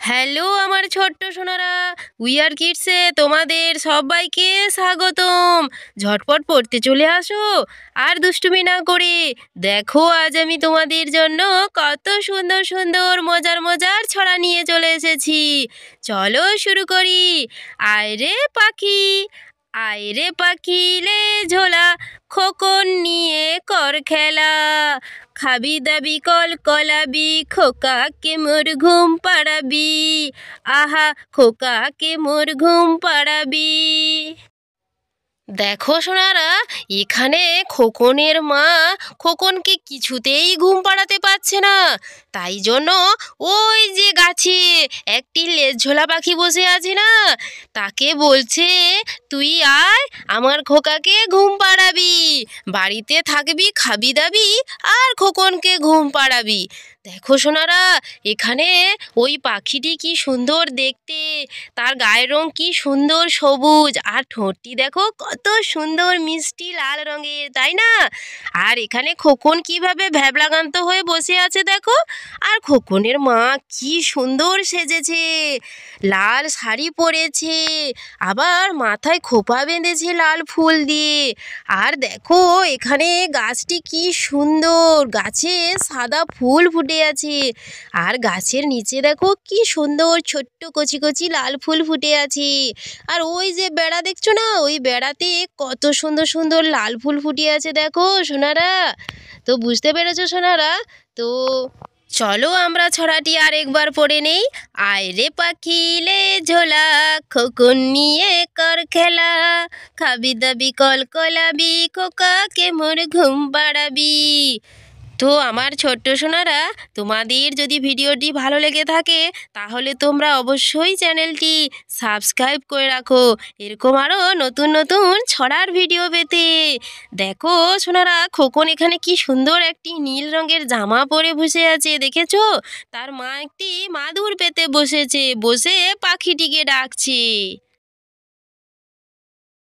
Hello আমার ছোট্ট Sonara, we are কিডসে তোমাদের সবাইকে স্বাগতম। ঝটপট পড়তে চলে আসো আর দুষ্টুমি না করে। দেখো আজ আমি তোমাদের জন্য কত সুন্দর সুন্দর মজার মজার ছড়া নিয়ে চলে এসেছি। চলো শুরু করি। আয় রে পাখি, আয় রে পাখি লে ঝোলা, খোকন নিয়ে কর খেলা। খাবি দাবি কল কলাবি, খোকাকে মোর ঘুম পাড়াবি। আহা খোকাকে মোর ঘুম পাড়াবি। দেখো সোনারা, এখানে খোকনের মা খোকনকে কিছুতেই ঘুম পাড়াতে পারছে না। তাই জন্য ওই যে গাছে একটি লেজঝোলা পাখি বসে আছে না, তাকে বলছে তুই আয় আমার খোকাকে ঘুম পাড়াবি, বাড়িতে থাকবি খাবি দাবি আর খোকনকে ঘুম পাড়াবি। দেখো সোনারা, এখানে ওই পাখিটি কি সুন্দর দেখতে, তার গায়ের রং কি সুন্দর সবুজ, আর ঠোঁটটি দেখো কত সুন্দর মিষ্টি লাল রঙের, তাই না? আর এখানে খোকন কিভাবে ভ্যাবলাকান্ত হয়ে বসে আছে দেখো। আর খোকনের মা কি সুন্দর সেজেছে, লাল শাড়ি পরেছে, আবার মাথায় খোপা বেঁধেছে লাল ফুল দিয়ে। আর দেখো এখানে গাছটি কি সুন্দর, গাছে সাদা ফুল ফুটে আছে। আর গাছের নিচে দেখো কি সুন্দর ছোট্ট কচি কচি লাল ফুল ফুটে আছে। আর ওই যে বেড়া দেখছো না, ওই বেড়াতে কত সুন্দর সুন্দর লাল ফুল ফুটে আছে দেখো সোনারা। তো বুঝতে পেরেছো সোনারা? তো চলো আমরা ছড়াটি আরেকবার পড়ে নেই। আয় রে পাখি লে ঝোলা, খোকন নিয়ে কর খেলা। খাবি দাবি কল কলাবি, খোকাকে মোর ঘুম পাড়াবি। তো আমার ছোট্ট সোনারা, তোমাদের যদি ভিডিওটি ভালো লেগে থাকে তাহলে তোমরা অবশ্যই চ্যানেলটি সাবস্ক্রাইব করে রাখো, এরকম আরও নতুন নতুন ছড়ার ভিডিও পেতে। দেখো সোনারা, খোকন এখানে কি সুন্দর একটি নীল রঙের জামা পরে বসে আছে, দেখেছো? তার মা একটি মাদুর পেতে বসেছে, বসে পাখিটিকে ডাকছে।